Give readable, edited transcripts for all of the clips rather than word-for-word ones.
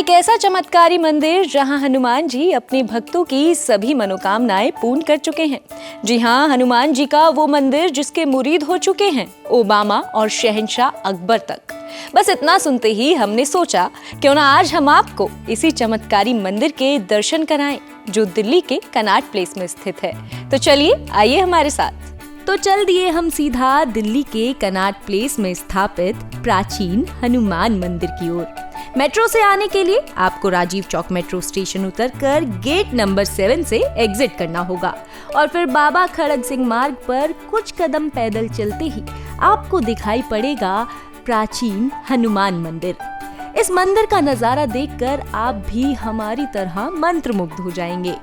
एक ऐसा चमत्कारी मंदिर जहां हनुमान जी अपने भक्तों की सभी मनोकामनाएं पूर्ण कर चुके हैं। जी हां, हनुमान जी का वो मंदिर जिसके मुरीद हो चुके हैं ओबामा और शहंशाह अकबर तक। बस इतना सुनते ही हमने सोचा क्यों ना आज हम आपको इसी चमत्कारी मंदिर के दर्शन कराएं जो दिल्ली के कनॉट प्लेस में स्थित है। तो चलिए आइए हमारे साथ। तो चल दिए हम सीधा दिल्ली के कनॉट प्लेस में स्थापित प्राचीन हनुमान मंदिर की ओर। मेट्रो से आने के लिए आपको राजीव चौक मेट्रो स्टेशन उतरकर गेट नंबर 7 से एग्जिट करना होगा और फिर बाबा खड़क सिंह मार्ग पर कुछ कदम पैदल चलते ही आपको दिखाई पड़ेगा प्राचीन हनुमान मंदिर। इस मंदिर का नजारा देखकर आप भी हमारी तरह मंत्रमुग्ध हो जाएंगे।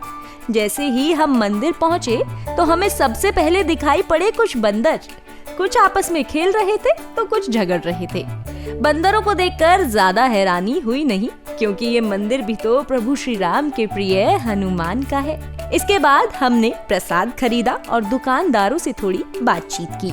जैसे ही हम मंदिर पहुंचे तो हमें सबसे पहले दिखाई पड़े कुछ बंदर। कुछ आपस में खेल रहे थे तो कुछ झगड़ रहे थे। बंदरों को देखकर ज्यादा हैरानी हुई नहीं, क्योंकि ये मंदिर भी तो प्रभु श्री राम के प्रिय हनुमान का है। इसके बाद हमने प्रसाद खरीदा और दुकानदारों से थोड़ी बातचीत की।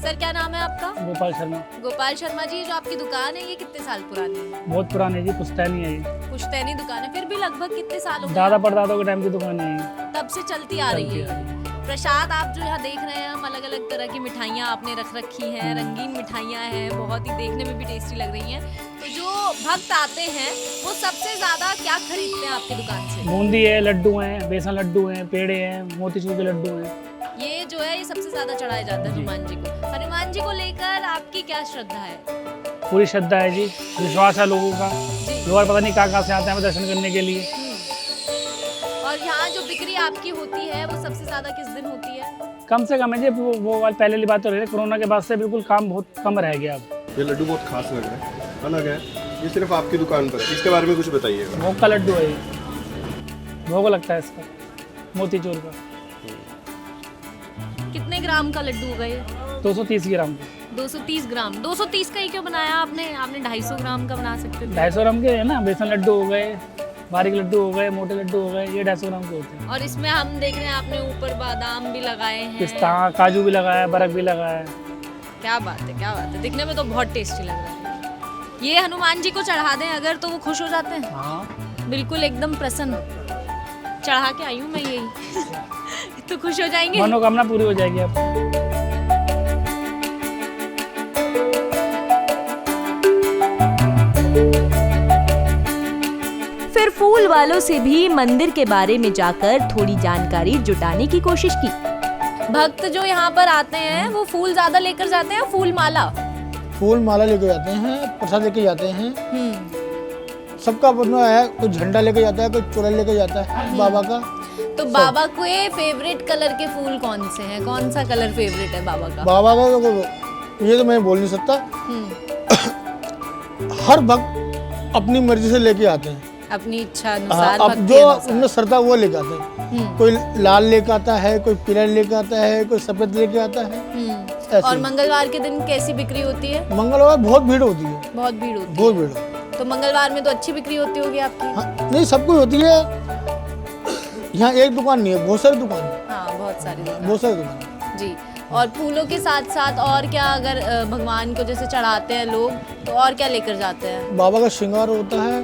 सर, क्या नाम है आपका? गोपाल शर्मा। गोपाल शर्मा जी, जो आपकी दुकान है ये कितने साल पुरानी है? बहुत पुरानी है जी, पुश्तैनी है ये। पुश्तैनी दुकान है, फिर भी लगभग कितने साल हो गए? दादा परदादों के टाइम की दुकान है ये। तब से चलती आ रही है। प्रसाद आप जो यहाँ देख रहे हैं, हम अलग अलग तरह की मिठाइयाँ आपने रख रखी हैं, रंगीन मिठाइयाँ हैं, बहुत ही देखने में भी टेस्टी लग रही हैं। तो जो भक्त आते हैं वो सबसे ज्यादा क्या खरीदते हैं आपकी दुकान से? बूंदी है, लड्डू हैं, बेसन लड्डू हैं, पेड़े हैं, मोतीचूर के लड्डू हैं। ये जो है ये सबसे ज्यादा चढ़ाया जाता है हनुमान जी को। हनुमान जी को लेकर आपकी क्या श्रद्धा है? पूरी श्रद्धा है जी, विश्वास है लोगों का। लोग पता नहीं कहाँ से आते हैं दर्शन करने के लिए। और यहाँ जो बिक्री आपकी होती है वो सबसे ज्यादा किस दिन होती है? कम से कम है जी, वो पहले वाली बात तो रही है, कोरोना के बाद से बिल्कुल काम बहुत कम रह गया अब। ये लड्डू बहुत खास लग रहा है, अलग है। ये सिर्फ आपकी दुकान पर, इसके बारे में कुछ बताइएगा। भोग का लड्डू है ये, भोग लगता है इसका, मोतीचूर का। कितने ग्राम का लड्डू होगा ये? 230 ग्राम का। 230 ग्राम। 230 का ही क्यों बनाया आपने? आपने 250 ग्राम का बना सकते थे। 250 ग्राम के है ना, बेसन लड्डू हो गए, बारीक लड्डू हो गए, मोटे लड्डू हो गए, ये 250 ग्राम के होते हैं। और इसमें हम देख रहे हैं आपने ऊपर बादाम भी लगाए हैं, पिस्ता, काजू भी लगाया है, बर्फ भी लगाया है। क्या बात है, क्या बात है। दिखने में तो बहुत टेस्टी लग रहा है। ये हनुमान जी को चढ़ा दें अगर तो वो खुश हो जाते हैं? हाँ, बिल्कुल एकदम प्रसन्न। चढ़ा के आई हूँ मैं यही तो खुश हो जाएंगे। मनोकामना पूरी हो जाएगी आपकी। फिर फूल वालों से भी मंदिर के बारे में जाकर थोड़ी जानकारी जुटाने की कोशिश की। भक्त जो यहाँ पर आते हैं वो फूल ज्यादा लेकर जाते हैं, फूल माला? फूल माला लेके जाते हैं, प्रसाद लेके जाते हैं। सबका अपना है, कोई झंडा लेके जाता है, कोई चुरा लेके जाता है बाबा का। तो बाबा के फेवरेट कलर के फूल कौन से हैं? कौन सा कलर फेवरेट है बाबा का? बाबा का ये तो मैं बोल नहीं सकता। हर भक्त अपनी मर्जी से लेके आते हैं, अपनी इच्छा अनुसार। अब जो उनमें श्रद्धा वो लेके आते हैं। कोई लाल लेके आता है, कोई पीला लेके आता है, कोई सफेद लेके आता है। और मंगलवार के दिन कैसी बिक्री होती है? मंगलवार बहुत भीड़ होती है। बहुत भीड़ होती है? बहुत भीड़। तो मंगलवार में तो अच्छी बिक्री होती होगी आपकी? हाँ, नहीं सब कुछ होती है। यहाँ एक दुकान नहीं है, बहुत सारी दुकान है। हाँ, बहुत सारी दुकान। बहुत सारी दुकान जी। और फूलों के साथ साथ और क्या, अगर भगवान को जैसे चढ़ाते हैं लोग तो और क्या लेकर जाते हैं? बाबा का श्रृंगार होता है,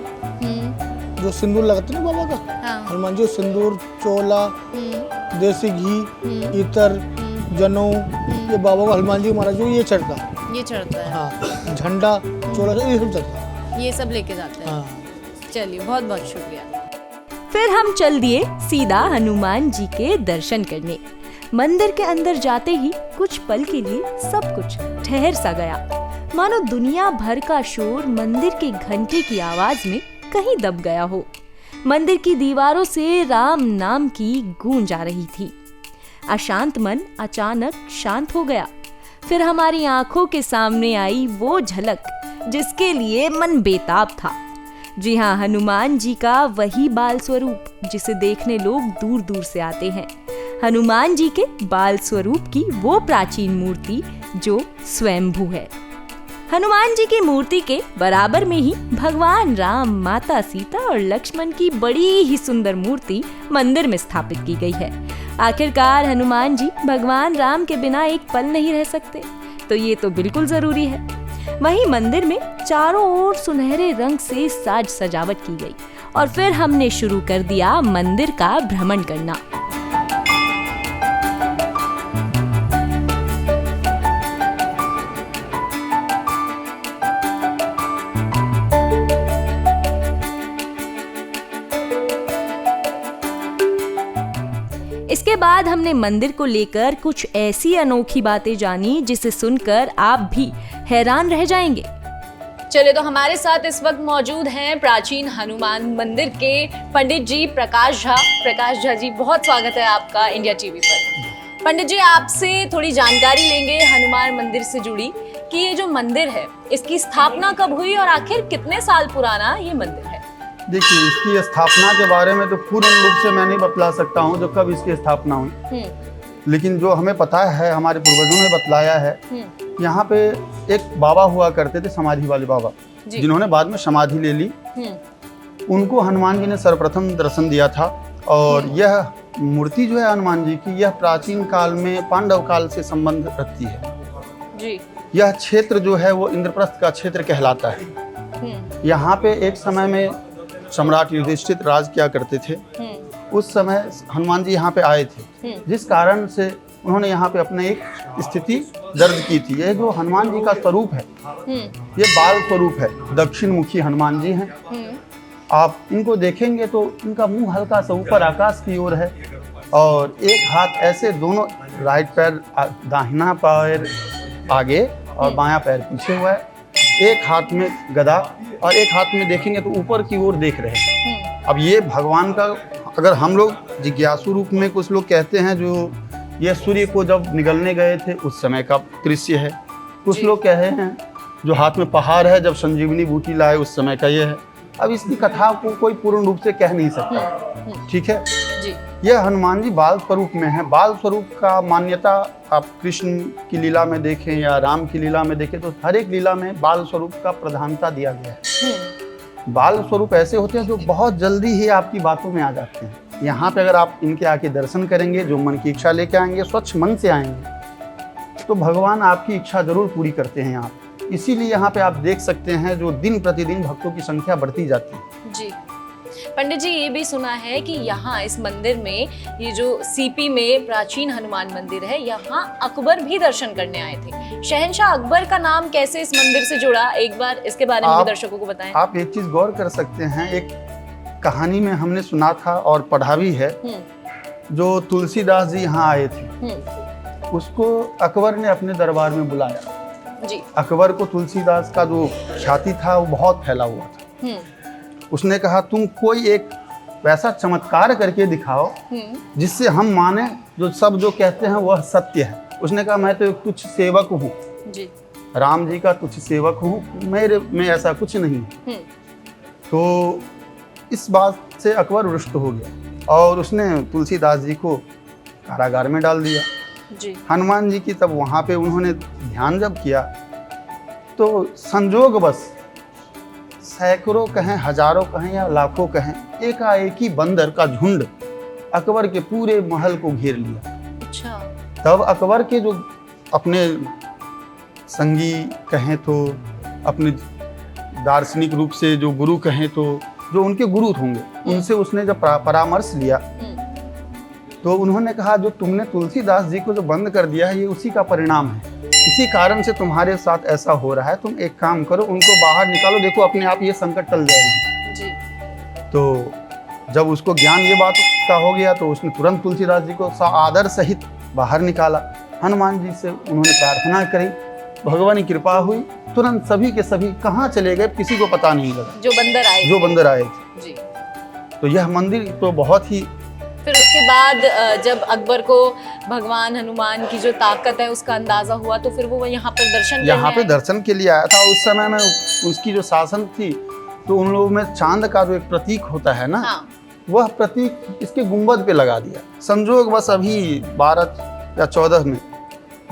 जो सिंदूर लगाते हैं ना बाबा का। हाँ। हनुमान जी सिंदूर, चोला, देसी घी, इतर, जनेऊ, ये बाबा को हनुमान जी महाराज को ये चढ़ता है। ये चढ़ता है? हाँ, झंडा, चोला, ये सब चढ़ता है। ये सब लेके जाते हैं? हाँ। चलिए, बहुत बहुत शुक्रिया। फिर हम चल दिए सीधा हनुमान जी के दर्शन करने। मंदिर के अंदर जाते ही कुछ पल के लिए सब कुछ ठहर सा गया, मानो दुनिया भर का शोर मंदिर के घंटे की आवाज में कहीं दब गया हो। मंदिर की दीवारों से राम नाम की गूंज आ रही थी। अशांत मन अचानक शांत हो गया। फिर हमारी आंखों के सामने आई वो झलक जिसके लिए मन बेताब था। जी हाँ, हनुमान जी का वही बाल स्वरूप जिसे देखने लोग दूर दूर से आते हैं। हनुमान जी के बाल स्वरूप की वो प्राचीन मूर्ति जो स्वयंभू है। हनुमान जी की मूर्ति के बराबर में ही भगवान राम, माता सीता और लक्ष्मण की बड़ी ही सुंदर मूर्ति मंदिर में स्थापित की गई है। आखिरकार हनुमान जी भगवान राम के बिना एक पल नहीं रह सकते, तो ये तो बिल्कुल जरूरी है। वहीं मंदिर में चारों ओर सुनहरे रंग से साज सजावट की गई और फिर हमने शुरू कर दिया मंदिर का भ्रमण करना। इसके बाद हमने मंदिर को लेकर कुछ ऐसी अनोखी बातें जानी जिसे सुनकर आप भी हैरान रह जाएंगे। चलिए, तो हमारे साथ इस वक्त मौजूद हैं प्राचीन हनुमान मंदिर के पंडित जी प्रकाश झा। प्रकाश झा जी, बहुत स्वागत है आपका इंडिया टीवी पर। पंडित जी, आपसे थोड़ी जानकारी लेंगे हनुमान मंदिर से जुड़ी कि ये जो मंदिर है इसकी स्थापना कब हुई और आखिर कितने साल पुराना ये मंदिर है। देखिए, इसकी स्थापना के बारे में तो पूर्ण रूप से मैं नहीं बतला सकता हूँ जो कब इसकी स्थापना हुई, लेकिन जो हमें पता है, हमारे पूर्वजों ने बतलाया है, यहाँ पे एक बाबा हुआ करते थे, समाधि वाले बाबा, जिन्होंने बाद में समाधि ले ली। उनको हनुमान जी ने सर्वप्रथम दर्शन दिया था और यह मूर्ति जो है हनुमान जी की, यह प्राचीन काल में पांडव काल से संबंध रखती है जी। यह क्षेत्र जो है वो इंद्रप्रस्थ का क्षेत्र कहलाता है। यहाँ पे एक समय में सम्राट युधिष्ठिर राज किया करते थे। उस समय हनुमान जी यहाँ पे आए थे, जिस कारण से उन्होंने यहाँ पे अपने एक स्थिति दर्ज की थी। ये जो हनुमान जी का स्वरूप है, ये बाल स्वरूप है, दक्षिण मुखी हनुमान जी हैं। आप इनको देखेंगे तो इनका मुंह हल्का सा ऊपर आकाश की ओर है और एक हाथ ऐसे, दोनों राइट पैर दाहिना पैर आगे और बायां पैर पीछे हुआ है, एक हाथ में गदा और एक हाथ में देखेंगे तो ऊपर की ओर देख रहे हैं। अब ये भगवान का, अगर हम लोग जिज्ञासु रूप में कुछ लोग कहते हैं जो ये सूर्य को जब निगलने गए थे उस समय का दृश्य है, कुछ लोग कह रहे हैं जो हाथ में पहाड़ है जब संजीवनी बूटी लाए उस समय का ये है। अब इसकी कथा को कोई पूर्ण रूप से कह नहीं सकता, ठीक है जी। यह हनुमान जी बाल स्वरूप में है। बाल स्वरूप का मान्यता आप कृष्ण की लीला में देखें या राम की लीला में देखें तो हर एक लीला में बाल स्वरूप का प्रधानता दिया गया है। बाल स्वरूप ऐसे होते हैं जो बहुत जल्दी ही आपकी बातों में आ जाते हैं। यहाँ पे अगर आप इनके आके दर्शन करेंगे, जो मन की इच्छा लेके आएंगे, स्वच्छ मन से आएंगे, तो भगवान आपकी इच्छा जरूर पूरी करते हैं यहाँ पे। इसीलिए यहाँ पे आप देख सकते हैं जो दिन प्रतिदिन भक्तों की संख्या बढ़ती जाती है जी। पंडित जी, ये भी सुना है कि यहाँ इस मंदिर में, ये जो सीपी में प्राचीन हनुमान मंदिर है, यहाँ अकबर भी दर्शन करने आए थे। शहंशाह अकबर का नाम कैसे इस मंदिर से जुड़ा, एक बार इसके बारे में भी दर्शकों को बताएं। आप एक चीज गौर कर सकते हैं, एक कहानी में हमने सुना था और पढ़ा भी है, जो तुलसीदास जी यहाँ आए थे, उसको अकबर ने अपने दरबार में बुलाया जी। अकबर को तुलसीदास का जो ख्याति था वो बहुत फैला हुआ था। उसने कहा, तुम कोई एक वैसा चमत्कार करके दिखाओ जिससे हम माने, जो सब जो कहते हैं वह सत्य है। उसने कहा, मैं तो एक तुच्छ सेवक हूँ जी, राम जी का तुच्छ सेवक हूँ, मेरे में ऐसा कुछ नहीं है। तो इस बात से अकबर रुष्ट हो गया और उसने तुलसीदास जी को कारागार में डाल दिया जी। हनुमान जी की तब वहाँ पे उन्होंने ध्यान जब किया तो संजोगवश सैकड़ों कहें, हजारों कहें या लाखों कहें, एकाएकी बंदर का झुंड अकबर के पूरे महल को घेर लिया। अच्छा। तब अकबर के जो अपने संगी कहें तो, अपने दार्शनिक रूप से जो गुरु कहें तो, जो उनके गुरु होंगे, उनसे उसने जब परामर्श लिया तो उन्होंने कहा, जो तुमने तुलसीदास जी को जो बंद कर दिया है ये उसी का परिणाम है, इसी कारण से तुम्हारे साथ ऐसा हो रहा है। तुम एक काम करो, उनको बाहर निकालो, देखो अपने आप ये संकट टल जाएगी जी। तो जब उसको ज्ञान ये बात का हो गया तो उसने तुरंत तुलसीदास जी को आदर सहित बाहर निकाला। हनुमान जी से उन्होंने प्रार्थना करी, भगवान की कृपा हुई, तुरंत सभी के सभी कहाँ चले गए किसी को पता नहीं लगा, जो बंदर आए थे जी। तो यह मंदिर तो बहुत ही, फिर उसके बाद जब अकबर को भगवान हनुमान की जो ताकत है उसका अंदाजा हुआ तो फिर वो यहाँ पे दर्शन के लिए आया था। उस समय में उसकी जो शासन थी तो उन लोगों में चांद का जो एक प्रतीक होता है ना, हाँ। वह प्रतीक इसके गुंबद पे लगा दिया। संजोग बस अभी 12 या 14 में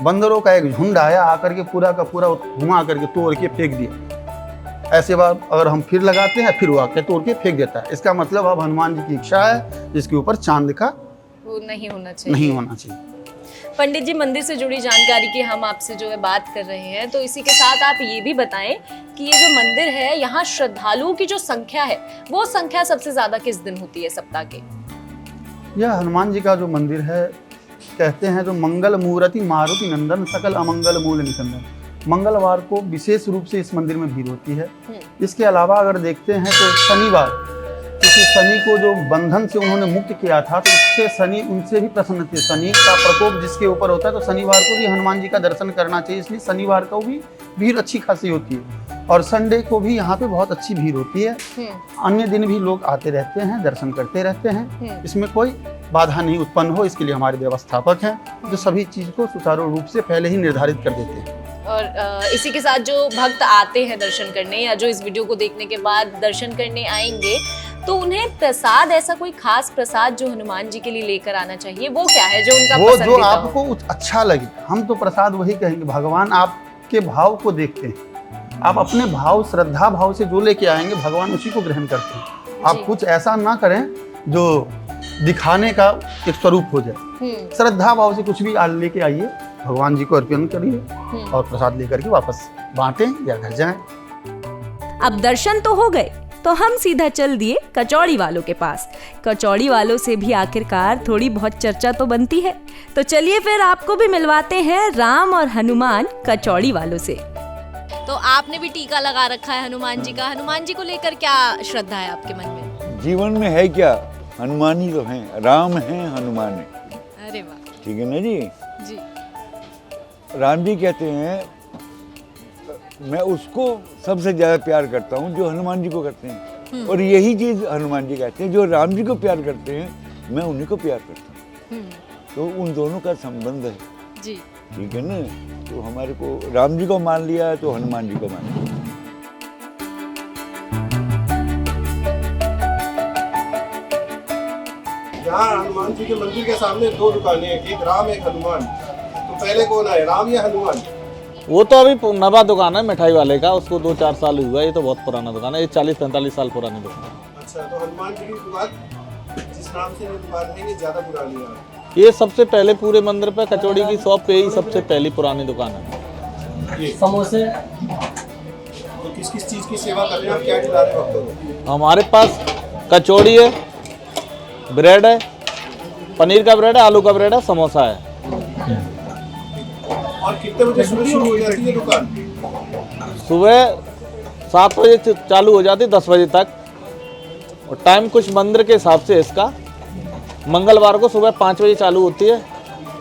बंदरों का एक झुंड आया, आकर के पूरा का पूरा घुमा करके तोड़ के फेंक दिया। ऐसे बात अगर हम फिर लगाते हैं फिर वो आके तोड़ के फेंक देता है। इसका मतलब अब हनुमान जी की इच्छा है जिसके ऊपर चांद का वो नहीं होना चाहिए। पंडित जी, मंदिर से जुड़ी जानकारी की हम आपसे जो है बात कर रहे हैं, तो इसी के साथ आप ये भी बताएं कि ये जो मंदिर है, यहाँ श्रद्धालुओं की जो संख्या है, वो संख्या सबसे ज्यादा किस दिन होती है सप्ताह के? यह हनुमान जी का जो मंदिर है, कहते हैं जो मंगल मूर्ति मारुति नंदन सकल अमंगल मूल निकंदन, मंगलवार को विशेष रूप से इस मंदिर में भीड़ होती है। इसके अलावा अगर देखते हैं तो शनिवार, क्योंकि शनि को जो बंधन से उन्होंने मुक्त किया था, तो इससे शनि उनसे भी प्रसन्न थे। शनि का प्रकोप जिसके ऊपर होता है, तो शनिवार को भी हनुमान जी का दर्शन करना चाहिए, इसलिए शनिवार को भी भीड़ अच्छी खासी होती है। और संडे को भी यहाँ पे बहुत अच्छी भीड़ होती है। अन्य दिन भी लोग आते रहते हैं, दर्शन करते रहते हैं, इसमें कोई बाधा नहीं उत्पन्न हो, इसके लिए हमारे व्यवस्थापक हैं जो सभी चीज़ को सुचारू रूप से पहले ही निर्धारित कर देते हैं। और इसी के साथ जो भक्त आते हैं दर्शन करने, या जो इस वीडियो को देखने के बाद दर्शन करने आएंगे, तो उन्हें प्रसाद, ऐसा कोई खास प्रसाद जो हनुमान जी के लिए लेकर आना चाहिए, वो क्या है जो उनका वो जो पसंदीदा हो? आपको अच्छा लगे। हम तो प्रसाद वही कहेंगे, भगवान आपके भाव को देखते हैं। आप अपने भाव, श्रद्धा भाव से जो लेके आएंगे, भगवान उसी को ग्रहण करते हैं। आप कुछ ऐसा ना करें जो दिखाने का एक स्वरूप हो जाए। श्रद्धा भाव से कुछ भी लेके आइए, भगवान जी को अर्पण करिए और प्रसाद लेकर के वापस बांटें या घर जाएं। अब दर्शन तो हो गए, तो हम सीधा चल दिए कचौड़ी वालों के पास। कचौड़ी वालों से भी आखिरकार थोड़ी बहुत चर्चा तो बनती है, तो चलिए फिर आपको भी मिलवाते हैं राम और हनुमान कचौड़ी वालों से। तो आपने भी टीका लगा रखा है हनुमान जी का। हनुमान जी को लेकर क्या श्रद्धा है आपके मन में? जीवन में है क्या, हनुमान ही तो हैं, राम हैं, हनुमान है। अरे वाह, ठीक है ना जी। जी। राम जी कहते हैं मैं उसको सबसे ज़्यादा प्यार करता हूँ जो हनुमान जी को करते हैं, और यही चीज़ हनुमान जी कहते हैं, जो राम जी को प्यार करते हैं मैं उन्हीं को प्यार करता हूँ। तो उन दोनों का संबंध है जी, ठीक है ना। तो हमारे को राम जी को मान लिया है तो हनुमान जी को मान लिया। यहाँ हनुमान जी के मंदिर के सामने 2 दुकानें हैं, एक राम एक हनुमान। तो पहले कौन है, राम या हनुमान? वो तो अभी नवा दुकान है मिठाई वाले का, उसको 2-4 साल हुआ है। ये तो बहुत पुराना दुकान है, ये 40-45 साल पुरानी दुकान है। अच्छा, तो हनुमान जी की दुकान जिस नाम से ये दुकान है, ये ज्यादा पुरानी है? ये सबसे पहले पूरे मंदिर पे कचौड़ी की शॉप पे ही सबसे पहली पुरानी दुकान है। समोसे तो किस किस चीज़ की सेवा कर रहे हैं आप, क्या खिला रहे हैं भक्तों को? हमारे पास कचौड़ी है, ब्रेड है, पनीर का ब्रेड है, आलू का ब्रेड है, समोसा है। और कितने बजे सुबह शुरू हो जाती है दुकान? सुबह 7 बजे चालू हो जाती है, 10 बजे तक। और टाइम कुछ मंदिर के हिसाब से इसका, मंगलवार को सुबह 5 बजे चालू होती है,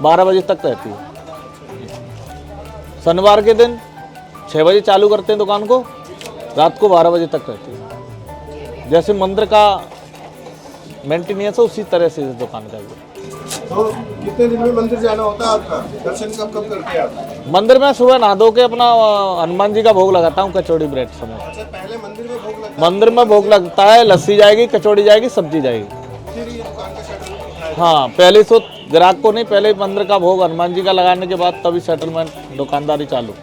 12 बजे तक रहती है। शनिवार के दिन 6 बजे चालू करते हैं दुकान को, रात को 12 बजे तक रहती है। जैसे मंदिर का मेंटेनेंस है उसी तरह से इस दुकान का भी। तो कितने दिन में मंदिर जाना होता है आपका? दर्शन कब कब करते हैं आप? मंदिर में सुबह नहा धो के अपना हनुमान जी का भोग लगाता हूँ, कचौड़ी ब्रेड समोसा। अच्छा, पहले मंदिर में भोग लगता है? मंदिर में भोग लगता है, लस्सी जाएगी, कचौड़ी जाएगी, सब्जी जाएगी। फिर ये दुकान का सेटलमेंट? हाँ, पहले तो ग्राहक को नहीं, पहले मंदिर का भोग हनुमान जी का लगाने के बाद तभी सेटलमेंट, दुकानदारी चालू।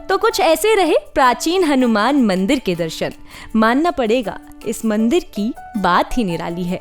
तो कुछ ऐसे रहे प्राचीन हनुमान मंदिर के दर्शन। मानना पड़ेगा, इस मंदिर की बात ही निराली है।